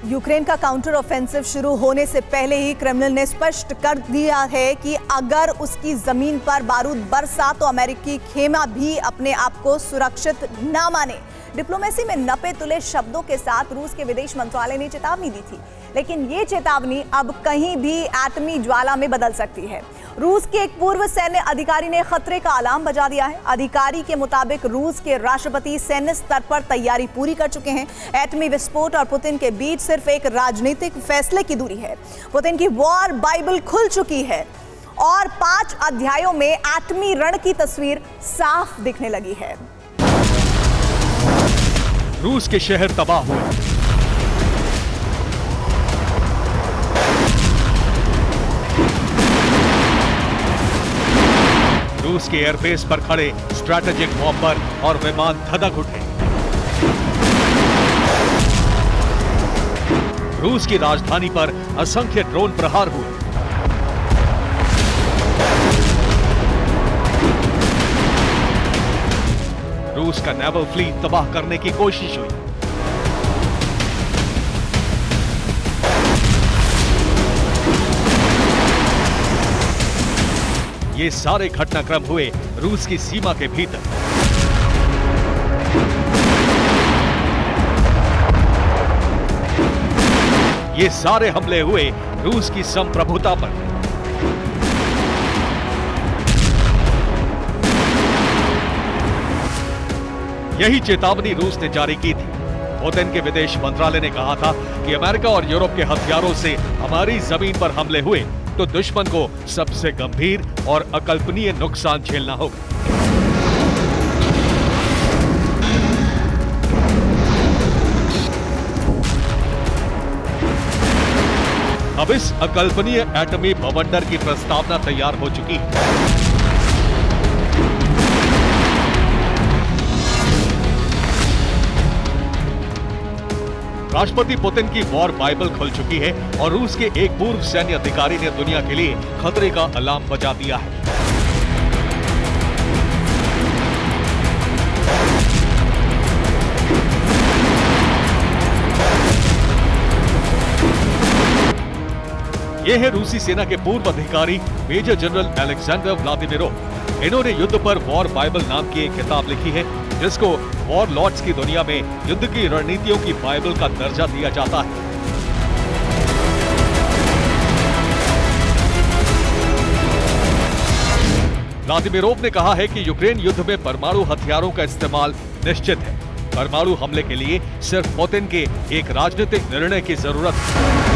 Ukraine का counter offensive शुरू होने से पहले ही क्रेमलिन ने स्पष्ट कर दिया है कि अगर उसकी जमीन पर बारूद बरसा तो अमेरिकी खेमा भी अपने आप को सुरक्षित न माने। डिप्लोमेसी में नपे तुले शब्दों के साथ रूस के विदेश मंत्रालय ने चेतावनी दी थी, लेकिन ये चेतावनी अब कहीं भी एटमी ज्वाला में बदल सकती है। रूस के एक पूर्व सैन्य अधिकारी ने खतरे का अलार्म बजा दिया है। अधिकारी के मुताबिक रूस के राष्ट्रपति सैन्य स्तर पर तैयारी पूरी कर चुके हैं। एटमी विस्फोट और पुतिन के बीच सिर्फ एक राजनीतिक फैसले की दूरी है। पुतिन की वॉर बाइबल खुल चुकी है और 5 अध्यायों में एटमी रण की तस्वीर साफ दिखने लगी है। रूस के शहर तबाह हुए, रूस के एयरबेस पर खड़े स्ट्रैटेजिक बॉम्बर और विमान धधक उठे। रूस की राजधानी पर असंख्य ड्रोन प्रहार हुए। रूस का नेवल फ्लीट तबाह करने की कोशिश हुई। ये सारे घटनाक्रम हुए रूस की सीमा के भीतर। ये सारे हमले हुए रूस की संप्रभुता पर। यही चेतावनी रूस ने जारी की थी। पुतिन के विदेश मंत्रालय ने कहा था कि अमेरिका और यूरोप के हथियारों से हमारी जमीन पर हमले हुए तो दुश्मन को सबसे गंभीर और अकल्पनीय नुकसान झेलना होगा। अब इस अकल्पनीय एटमी बवंडर की प्रस्तावना तैयार हो चुकी है। राष्ट्रपति पुतिन की वॉर बाइबल खुल चुकी है और रूस के एक पूर्व सैन्य अधिकारी ने दुनिया के लिए खतरे का अलार्म बजा दिया है। यह है रूसी सेना के पूर्व अधिकारी मेजर जनरल अलेक्जेंडर व्लादिमीरोव। इन्होंने युद्ध पर वॉर बाइबल नाम की एक किताब लिखी है, जिसको वॉर लॉर्ड्स की दुनिया में युद्ध की रणनीतियों की बाइबल का दर्जा दिया जाता है। व्लादिमीरोव ने कहा है कि यूक्रेन युद्ध में परमाणु हथियारों का इस्तेमाल निश्चित है। परमाणु हमले के लिए सिर्फ पुतिन के एक राजनीतिक निर्णय की जरूरत है।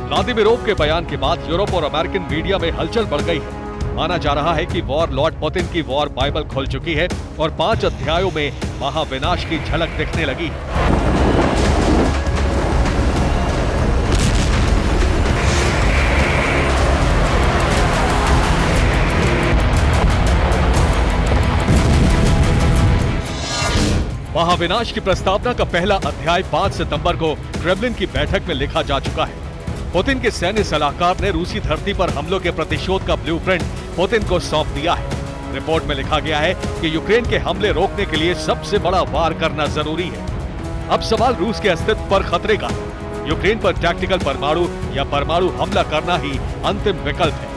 व्लादिमीरोव के बयान के बाद यूरोप और अमेरिकन मीडिया में हलचल बढ़ गई है। माना जा रहा है कि वॉर लॉर्ड पुतिन की वॉर बाइबल खुल चुकी है और 5 अध्यायों में महाविनाश की झलक दिखने लगी है। महाविनाश की प्रस्तावना का पहला अध्याय 5 सितंबर को क्रेमलिन की बैठक में लिखा जा चुका है। पुतिन के सैन्य सलाहकार ने रूसी धरती पर हमलों के प्रतिशोध का ब्लूप्रिंट पुतिन को सौंप दिया है। रिपोर्ट में लिखा गया है कि यूक्रेन के हमले रोकने के लिए सबसे बड़ा वार करना जरूरी है। अब सवाल रूस के अस्तित्व पर खतरे का है। यूक्रेन पर टैक्टिकल परमाणु या परमाणु हमला करना ही अंतिम विकल्प है।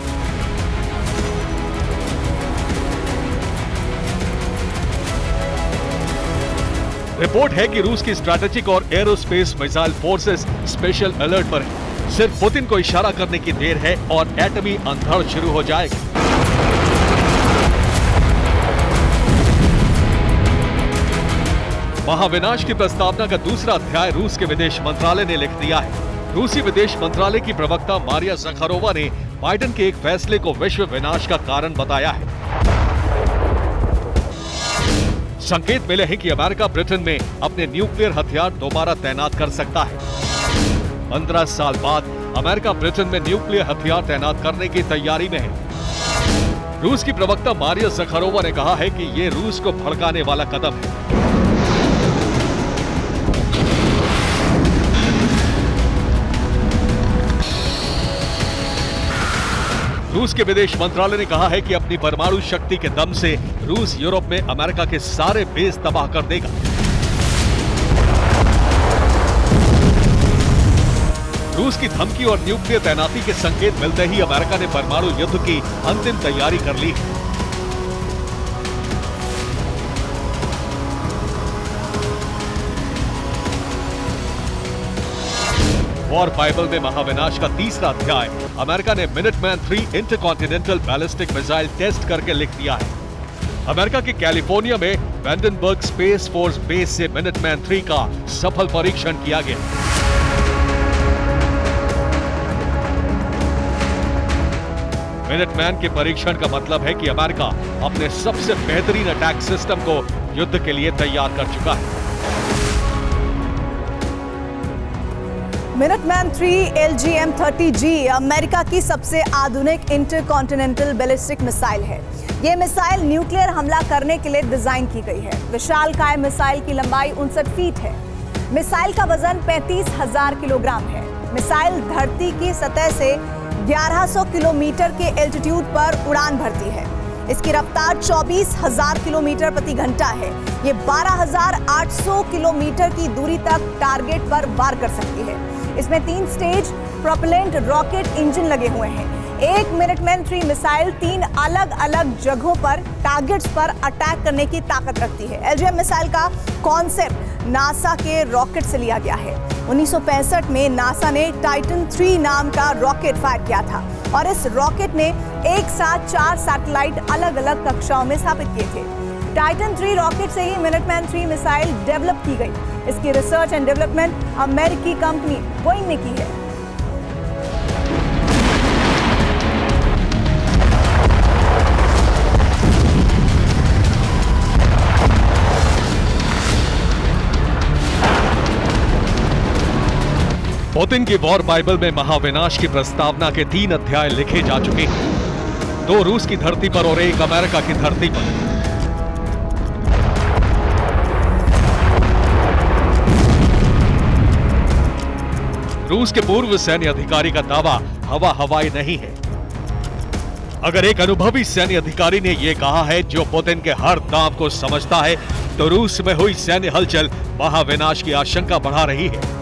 रिपोर्ट है कि रूस की स्ट्रैटेजिक और aerospace missile forces special alert पर है। सिर्फ पुतिन को इशारा करने की देर है और एटमी अंधड़ शुरू हो जाएगा। महाविनाश की प्रस्तावना का दूसरा अध्याय रूस के विदेश मंत्रालय ने लिख दिया है। रूसी विदेश मंत्रालय की प्रवक्ता मारिया ज़खारोवा ने बाइडेन के एक फैसले को विश्व विनाश का कारण बताया है। संकेत मिले हैं कि अमेरिका ब्रिटेन में अपने न्यूक्लियर हथियार दोबारा तैनात कर सकता है। 15 साल बाद अमेरिका ब्रिटेन में न्यूक्लियर हथियार तैनात करने की तैयारी में है। रूस की प्रवक्ता मारिया ज़खारोवा ने कहा है कि यह रूस को भड़काने वाला कदम है। रूस के विदेश मंत्रालय ने कहा है कि अपनी परमाणु शक्ति के दम से रूस यूरोप में अमेरिका के सारे बेस तबाह कर देगा। रूस की धमकी और न्यूक्लियर तैनाती के संकेत मिलते ही अमेरिका ने परमाणु युद्ध की अंतिम तैयारी कर ली है। वॉर बाइबल में महाविनाश का तीसरा अध्याय अमेरिका ने Minuteman 3 intercontinental ballistic missile test करके लिख दिया है। अमेरिका के कैलिफोर्निया में वैंडनबर्ग स्पेस फोर्स बेस से मिनटमैन 3 का सफल परीक्षण किया गया। मिनटमैन के परीक्षण का मतलब है कि अमेरिका अपने सबसे बेहतरीन अटैक सिस्टम को युद्ध के लिए तैयार कर चुका है। मिनटमैन 3 LGM-30G अमेरिका की सबसे आधुनिक इंटरकॉन्टिनेंटल बैलिस्टिक मिसाइल है। ये मिसाइल न्यूक्लियर हमला करने के लिए डिजाइन की गई है। विशालकाय मिसाइल की लंबाई 59 फीट है। मिसाइल का वजन 35,000 किलोग्राम है। मिसाइल धरती की सतह से 1100 किलोमीटर के एल्टीट्यूड पर उड़ान भरती है। इसकी रफ्तार 24,000 किलोमीटर प्रति घंटा है। ये 12,800 किलोमीटर की दूरी तक टारगेट पर वार कर सकती है। इसमें 3 स्टेज प्रोपेलेंट रॉकेट इंजन लगे हुए हैं। एक मिनटमैन 3 मिसाइल 3 अलग अलग जगहों पर टारगेट्स पर अटैक करने की ताकत रखती है। LGM मिसाइल का कॉन्सेप्ट नासा के रॉकेट से लिया गया है। 1965 में नासा ने टाइटन 3 नाम का रॉकेट फायर किया था और इस रॉकेट ने एक साथ 4 सैटेलाइट अलग अलग कक्षाओं में स्थापित किए थे। टाइटन 3 रॉकेट से ही मिनटमैन 3 मिसाइल डेवलप की गई। इसकी रिसर्च एंड डेवलपमेंट अमेरिकी कंपनी बोइंग ने की है। पुतिन की वॉर बाइबल में महाविनाश की प्रस्तावना के 3 अध्याय लिखे जा चुके हैं, 2 रूस की धरती पर और 1 अमेरिका की धरती पर। रूस के पूर्व सैन्य अधिकारी का दावा हवा हवाई नहीं है। अगर एक अनुभवी सैन्य अधिकारी ने यह कहा है जो पुतिन के हर दांव को समझता है, तो रूस में हुई सैन्य हलचल महाविनाश की आशंका बढ़ा रही है।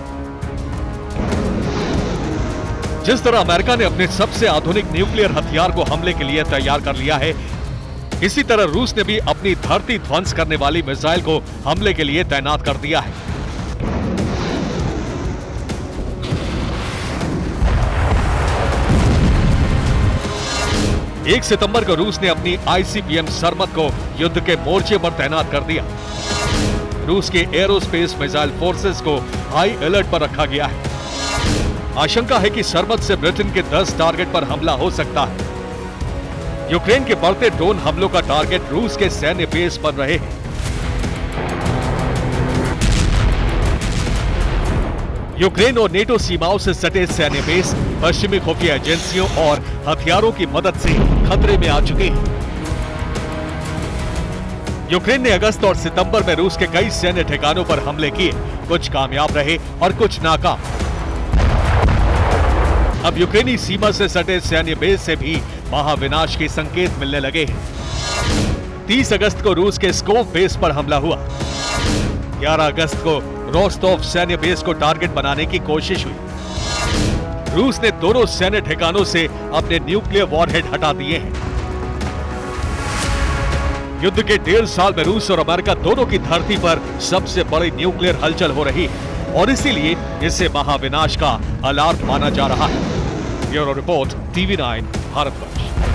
जिस तरह अमेरिका ने अपने सबसे आधुनिक न्यूक्लियर हथियार को हमले के लिए तैयार कर लिया है, इसी तरह रूस ने भी अपनी धरती ध्वंस करने वाली मिसाइल को हमले के लिए तैनात कर दिया है। 1 सितंबर को रूस ने अपनी ICBM सरमत को युद्ध के मोर्चे पर तैनात कर दिया। रूस के एरोस्पेस मिसाइल फोर्सेस को हाई अलर्ट पर रखा गया है। आशंका है कि सरमत से ब्रिटेन के 10 टारगेट पर हमला हो सकता है। यूक्रेन के बढ़ते ड्रोन हमलों का टारगेट रूस के सैन्य बेस बन रहे हैं। यूक्रेन और नेटो सीमाओं से सटे सैन्य बेस पश्चिमी खुफिया एजेंसियों और हथियारों की मदद से खतरे में आ चुके हैं। यूक्रेन ने अगस्त और सितंबर में रूस के कई सैन्य ठिकानों पर हमले किए, कुछ कामयाब रहे और कुछ नाकाम। अब यूक्रेनी सीमा से सटे सैन्य बेस से भी महाविनाश के संकेत मिलने लगे हैं। 30 अगस्त को रूस के स्कोव बेस पर हमला हुआ। 11 अगस्त को रोस्टोव सैन्य बेस को टारगेट बनाने की कोशिश हुई। रूस ने दोनों सैन्य ठिकानों से अपने न्यूक्लियर वॉरहेड हटा दिए हैं। युद्ध के 1.5 साल में रूस और अमेरिका दोनों की धरती पर सबसे बड़ी न्यूक्लियर हलचल हो रही है और इसीलिए इसे महाविनाश का अलार्म माना जा रहा है। Bureau report, TV9 Bharatvarsh.